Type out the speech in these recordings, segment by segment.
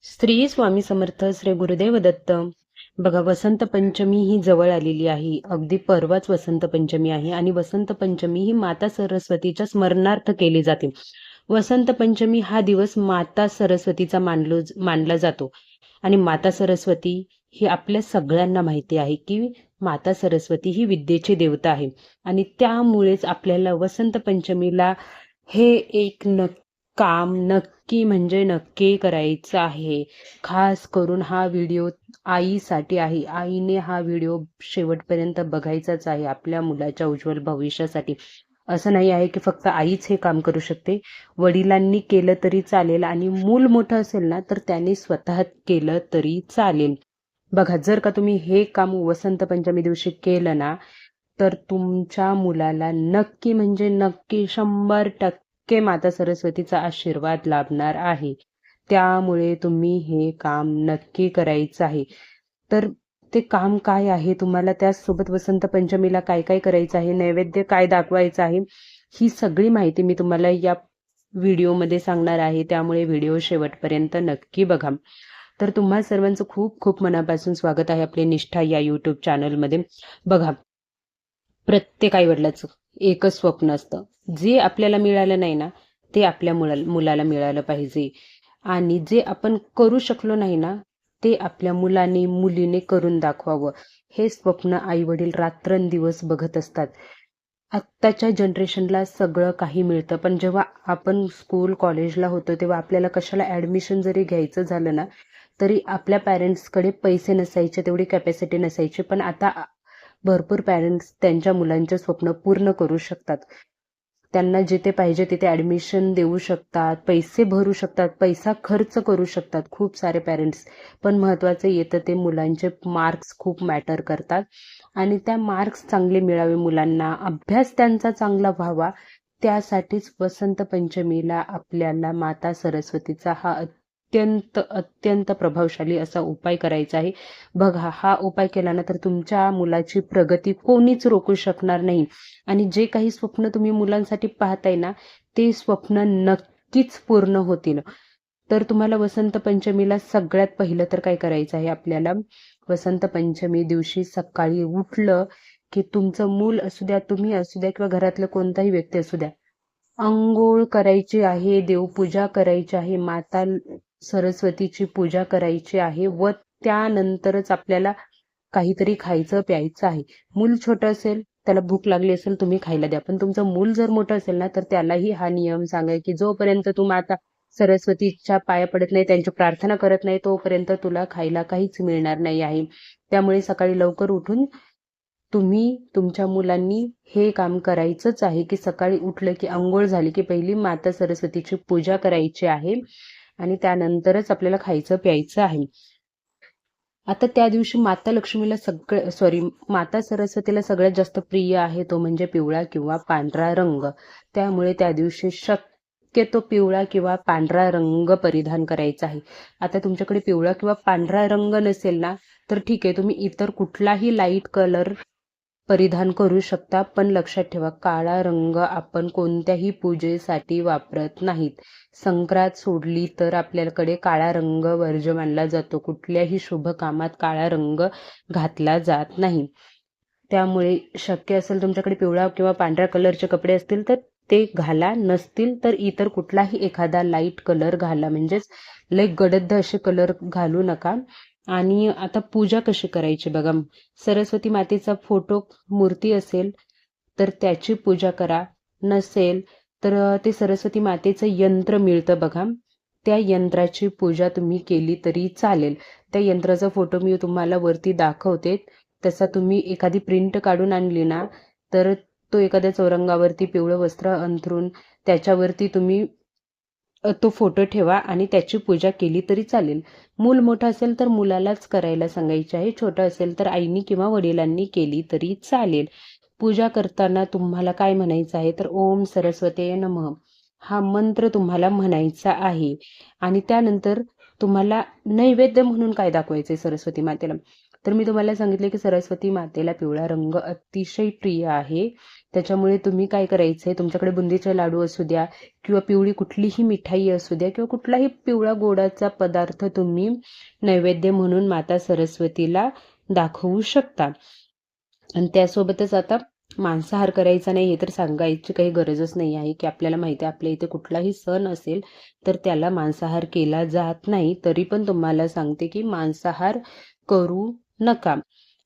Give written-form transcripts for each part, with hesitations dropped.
श्री स्वामी समर्थ श्री गुरुदेव दत्त. बघा, वसंत पंचमी ही जवळ आलेली आहे. अगदी परवाच वसंत पंचमी आहे आणि वसंत पंचमी ही माता सरस्वतीच्या स्मरणार्थ केली जाते. वसंत पंचमी हा दिवस माता सरस्वतीचा मानला जातो आणि माता सरस्वती ही आपल्या सगळ्यांना माहिती आहे की माता सरस्वती ही विद्येची देवता आहे आणि त्यामुळेच आपल्याला वसंत पंचमीला हे एक काम नक्की म्हणजे नक्की करायचं आहे. खास करून हा व्हिडिओ आईसाठी आहे. आईने हा व्हिडिओ शेवटपर्यंत बघायचाच आहे आपल्या मुलाच्या उज्ज्वल भविष्यासाठी. असं नाही आहे की फक्त आईच हे काम करू शकते, वडिलांनी केलं तरी चालेल आणि मूल मोठं असेल ना तर त्याने स्वतः केलं तरी चालेल. बघा, जर का तुम्ही हे काम वसंत पंचमी दिवशी केलं ना तर तुमच्या मुलाला नक्की म्हणजे नक्की 100% माता सरस्वतीचा आशीर्वाद लाभणार आहे. त्यामुळे तुम्ही हे काम नक्की करायचं आहे. तर ते काम काय आहे, तुम्हाला त्याचसोबत वसंत पंचमीला काय काय करायचं आहे, नैवेद्य काय दाखवायचं आहे, ही सगळी माहिती मी तुम्हाला या व्हिडिओमध्ये सांगणार आहे. त्यामुळे व्हिडिओ शेवटपर्यंत नक्की बघा. तर तुम्हा सर्वांचं खूप खूप मनापासून स्वागत आहे आपले निष्ठा या यूट्यूब चॅनलमध्ये. बघा, प्रत्येक आईवडिलाचं एकच स्वप्न असतं, जे आपल्याला मिळालं नाही ना ते आपल्या मुलाला मिळालं पाहिजे आणि जे आपण करू शकलो नाही ना ते आपल्या मुलाने मुलीने करून दाखवावं. हे स्वप्न आई वडील रात्रंदिवस बघत असतात. आत्ताच्या जनरेशनला सगळं काही मिळतं, पण जेव्हा आपण स्कूल कॉलेजला होतो तेव्हा आपल्याला कशाला ॲडमिशन जरी घ्यायचं झालं ना तरी आपल्या पॅरेंट्सकडे पैसे नसायचे, तेवढी कॅपॅसिटी नसायची. पण आता भरपूर पॅरेंट्स त्यांच्या मुलांचे स्वप्न पूर्ण करू शकतात. त्यांना जिथे पाहिजे तिथे ॲडमिशन देऊ शकतात, पैसे भरू शकतात, पैसा खर्च करू शकतात खूप सारे पॅरेंट्स. पण महत्त्वाचं येतं ते मुलांचे मार्क्स खूप मॅटर करतात आणि त्या मार्क्स चांगले मिळावे, मुलांना अभ्यास त्यांचा चांगला व्हावा, त्यासाठीच वसंत पंचमीला आपल्याला माता सरस्वतीचा हा अत्यंत अत्यंत प्रभावशाली असा उपाय करायचा आहे. बघा, हा उपाय केला ना तर तुमच्या मुलाची प्रगती कोणीच रोखू शकणार नाही आणि जे काही स्वप्न तुम्ही मुलांसाठी पाहताय ना ते स्वप्न नक्कीच पूर्ण होतील. तर तुम्हाला वसंत पंचमीला सगळ्यात पहिलं तर काय करायचं आहे, आपल्याला वसंत पंचमी दिवशी सकाळी उठलं की तुमचं मूल असू द्या, तुम्ही असू द्या किंवा घरातलं कोणताही व्यक्ती असू द्या, अंघोळ करायची आहे, देवपूजा करायची आहे, माता सरस्वतीची पूजा करायची आहे व त्यानंतरच आपल्याला काहीतरी खायचं प्यायचं आहे. मूल छोटं असेल, त्याला भूक लागली असेल, तुम्ही खायला द्या. पण तुमचं मूल जर मोठं असेल ना तर त्यालाही हा नियम सांगा की जोपर्यंत तू माता सरस्वतीच्या पाया पडत नाही, त्यांची प्रार्थना करत नाही, तोपर्यंत तुला खायला काहीच मिळणार नाही आहे. त्यामुळे सकाळी लवकर उठून तुम्ही तुमच्या मुलांनी हे काम करायचंच आहे की सकाळी उठलं की अंघोळ झाली की पहिली माता सरस्वतीची पूजा करायची आहे आणि त्यानंतरच आपल्याला खायचं प्यायचं आहे. आता त्या दिवशी माता सरस्वतीला सगळ्यात जास्त प्रिय आहे तो म्हणजे पिवळा किंवा पांढरा रंग. त्यामुळे त्या दिवशी शक्यतो पिवळा किंवा पांढरा रंग परिधान करायचा आहे. आता तुमच्याकडे पिवळा किंवा पांढरा रंग नसेल ना तर ठीक आहे, तुम्ही इतर कुठलाही लाईट कलर परिधान करू शकता, पण लक्षात ठेवा काळा रंग आपण कोणत्याही पूजेसाठी वापरत नाहीत. संक्रांत सोडली तर आपल्याकडे काळा रंग वर्ज्य मानला जातो. कुठल्याही शुभ कामात काळा रंग घातला जात नाही. त्यामुळे शक्य असेल तुमच्याकडे पिवळा किंवा पांढऱ्या कलरचे कपडे असतील तर ते घाला, नसतील तर इतर कुठलाही एखादा लाईट कलर घाला, म्हणजेच लय गडद असे कलर घालू नका. आणि आता पूजा कशी करायची बघा, सरस्वती मातेचा फोटो मूर्ती असेल तर त्याची पूजा करा, नसेल तर ते सरस्वती मातेचं यंत्र मिळतं बघा, त्या यंत्राची पूजा तुम्ही केली तरी चालेल. त्या यंत्राचा फोटो मी तुम्हाला वरती दाखवते, तसा तुम्ही एखादी प्रिंट काढून आणली ना तर तो एखाद्या चौरंगावरती पिवळं वस्त्र अंथरून त्याच्यावरती तुम्ही तो फोटो ठेवा आणि त्याची पूजा केली तरी चालेल. मूल मोठं असेल तर मुलालाच करायला सांगायचे आहे, छोटं असेल तर आईनी किंवा वडिलांनी केली तरी चालेल. पूजा करताना तुम्हाला काय म्हणायचं आहे तर ओम सरस्वते नमः हा मंत्र तुम्हाला म्हणायचा आहे आणि त्यानंतर तुम्हाला नैवेद्य म्हणून काय दाखवायचंय सरस्वती मातेला. तर मी तुम्हाला सांगितले की सरस्वती मातेला पिवळा रंग अतिशय प्रिय आहे. त्याच्यामुळे तुम्ही काय करायचंय, तुमच्याकडे बुंदीचे लाडू असू द्या किंवा पिवळी कुठलीही मिठाई असू द्या किंवा कुठलाही पिवळा गोडाचा पदार्थ तुम्ही नैवेद्य म्हणून माता सरस्वतीला दाखवू शकता. आणि त्यासोबतच आता मांसाहार करायचा नाही हे तर सांगायची काही गरजच नाही आहे, की आपल्याला माहिती आहे आपल्या इथे कुठलाही सण असेल तर त्याला मांसाहार केला जात नाही. तरी पण तुम्हाला सांगते की मांसाहार करू नका.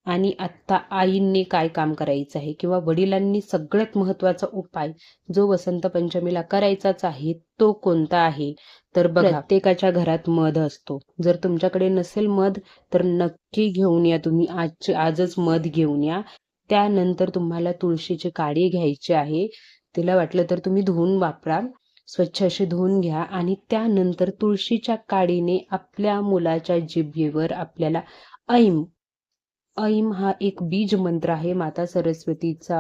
आणि आत्ता आईंनी काय काम करायचं आहे किंवा वडिलांनी सगळ्यात महत्त्वाचा उपाय जो वसंत पंचमीला करायचाच आहे तो कोणता आहे, तर बघा, प्रत्येकाच्या घरात मध असतो. जर तुमच्याकडे नसेल मध तर नक्की घेऊन या, तुम्ही आजच मध घेऊन या. त्यानंतर तुम्हाला तुळशीची काडी घ्यायची आहे. तिला वाटलं तर तुम्ही धुवून वापरा, स्वच्छ अशी धुवून घ्या. आणि त्यानंतर तुळशीच्या काडीने आपल्या मुलाच्या जिभेवर आपल्याला ऐम ऐम हा एक बीज मंत्र आहे माता सरस्वतीचा,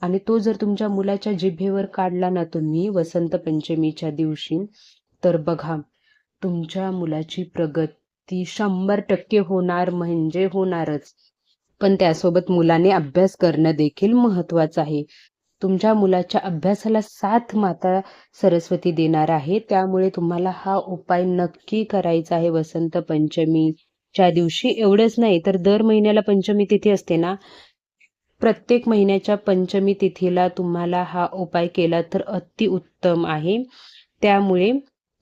आणि तो जर तुमच्या मुलाच्या जिभेवर काढला ना तुम्ही वसंत पंचमीच्या दिवशी, तर बघा तुमच्या मुलाची प्रगती 100% होणार म्हणजे होणारच. पण त्यासोबत मुलाने अभ्यास करणं देखील महत्वाचं आहे. तुमच्या मुलाच्या अभ्यासाला साथ माता सरस्वती देणार आहे. त्यामुळे तुम्हाला हा उपाय नक्की करायचा आहे वसंत पंचमीच्या दिवशी. एवढंच नाही तर दर महिन्याला पंचमी तिथी असते ना, प्रत्येक महिन्याच्या पंचमी तिथीला तुम्हाला हा उपाय केला तर अतिउत्तम आहे. त्यामुळे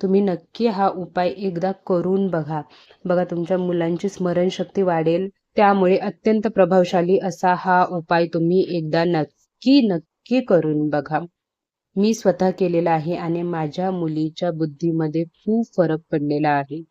तुम्ही नक्की हा उपाय एकदा करून बघा. बघा तुमच्या मुलांची स्मरणशक्ती वाढेल. त्यामुळे अत्यंत प्रभावशाली असा हा उपाय तुम्ही एकदा नक्की करून बघा. मी स्वतः केलेला आहे आणि माझ्या मुलीच्या बुद्धीमध्ये खूप फरक पडलेला आहे.